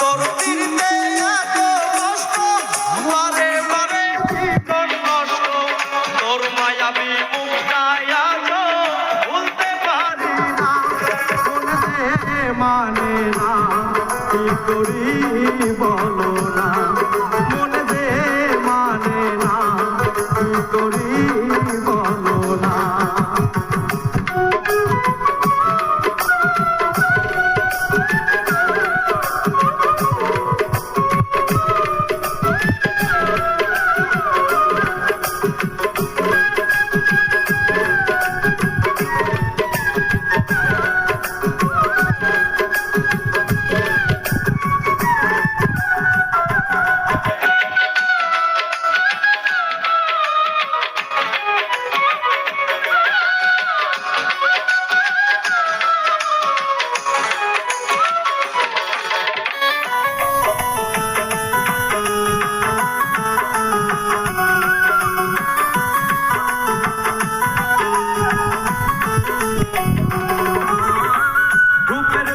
তোর ফিরতে এত কষ্ট বারে বারে জীবন নষ্ট তোর মায়াবী মুখটায় আজ ভুলতে পারি না মনে মানে না কি করি বলো না মনে দে মানে না কি করি বলো না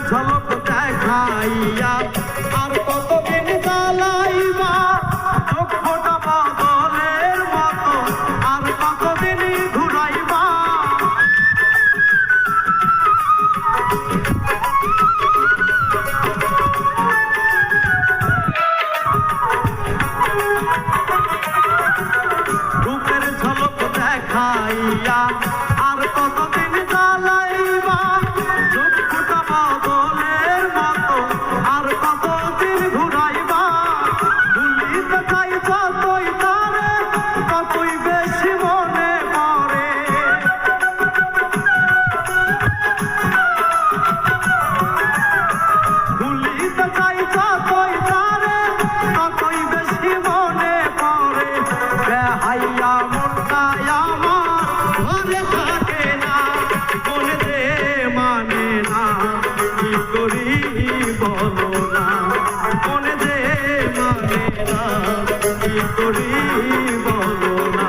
ঝলক দেখাইয়া আর কতদিন জ্বালাইবা চোখ ফোটা বদলের মতো আর কতদিন ঘুরাইবা রূপের ঝলক দেখাইয়া আর কতদিন জ্বালাইবা চোখ ফোটা বদলের মতো আর কতদিন ঘুরাইবা ভুলিতে চাই যতই তারে ততই বেশি মনে পড়ে ভুলিতে চাই যতই তারে ততই বেশি মনে পড়ে বেহাইয়া মনটাই আমার ঘরে থাকে না মনে দে মানে না কি করি বলো না মনে দে মানে না কি করি বলো না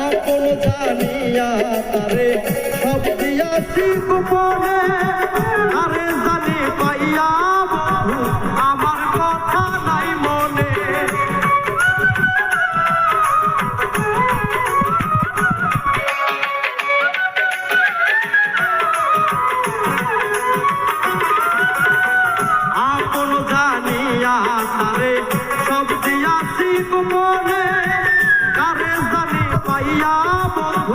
আপন জানিয়া তারে সব দিয়াছি গোপনে আরে জানি পাইয়া বন্ধু আমার কথা নাই মনে আপন জানিয়া তারে সব দিয়াছি গোপনে কারে জানি পাইয়া বন্ধু